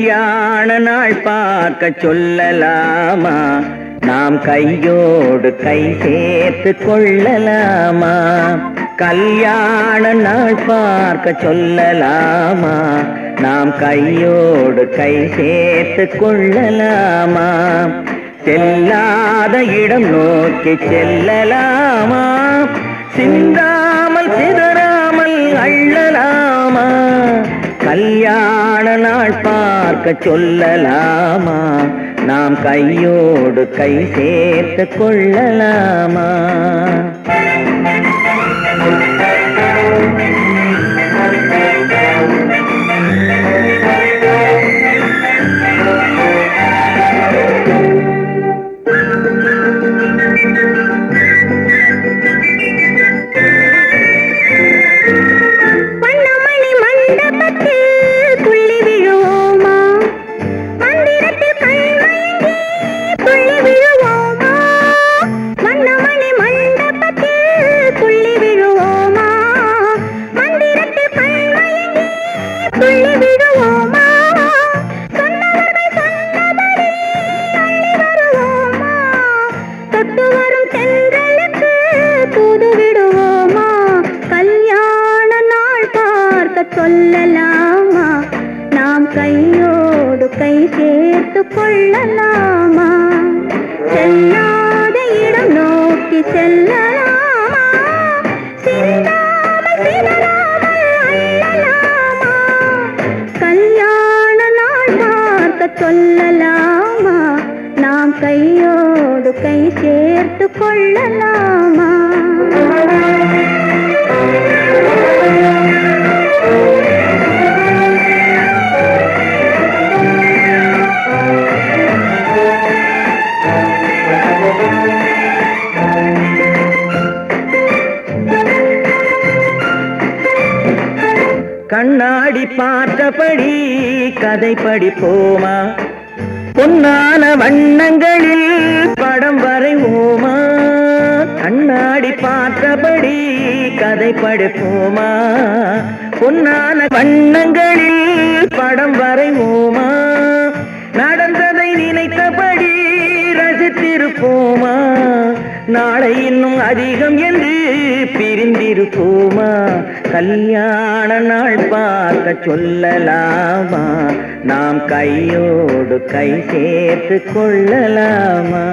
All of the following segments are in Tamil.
கல்யாண நாள் பார்க்க சொல்லலாமா? நாம் கையோடு கை சேர்த்து கொள்ளலாமா? கல்யாண நாள் பார்க்க சொல்லலாமா? நாம் கையோடு கை சேர்த்து கொள்ளலாமா? செல்லாத இடம் நோக்கி செல்லலாமா? சிந்தாமல் சிதறாமல் அள்ளலாமா? கல்யாண நாள் பார்க்க சொல்லலாமா? நாம் கையோடு கை சேர்த்து கொள்ளலாமா? சொல்லலாமா? நாம் கையோடு கை சேர்த்து கொள்ளலாமா? செல்லாத இடம் நோக்கி செல்லலாமா? சிந்தாமல் சிதறாமல் அள்ளலாமா? கல்யாண நாள் பார்க்க சொல்லலாமா? நாம் கையோடு கை சேர்த்து கொள்ளலாமா? கண்ணாடி பார்த்தபடி கதை படிப்போமா? பொன்னான வண்ணங்களில் படம் வரைவோமா? கண்ணாடி பார்த்தபடி கதை படிப்போமா? பொன்னான வண்ணங்களில் படம் வரைவோமா? நடந்ததை நினைத்தபடி ரசித்திருப்போமா? நாளை இன்னும் அதிகம் என்று பிரிந்திருப்போமா? கல்யாண நாள் பார்க்க சொல்லலாமா? நாம் கையோடு கை சேர்த்து கொள்ளலாமா?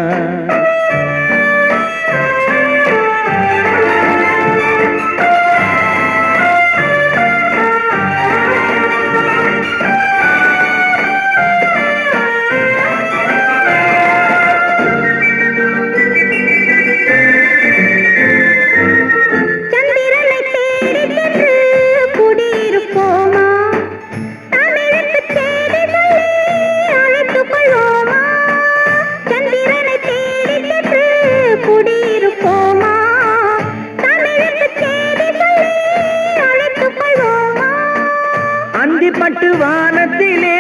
பட்டு வானத்திலே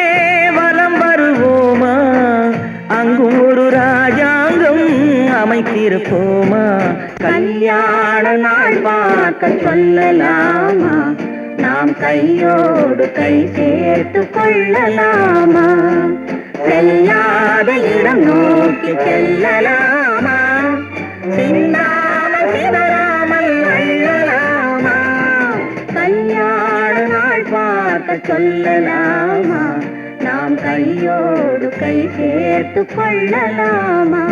வலம் வருவோமா? அங்கும் ஒரு ராஜாங்கம் அமைத்திருப்போமா? கல்யாண நாள் பார்க்க சொல்லலாமா? நாம் கையோடு கை சேர்த்து கொள்ளலாமா? செல்லாத இடம் நோக்கி செல்லலாமா? சிந்தாமல் சிதறாமல் அள்ளலாமா? கல்யாண நாள் பார்க்க சொல்லலாமா? நாம் கையோடு கை சேர்த்து கொள்ளலாமா?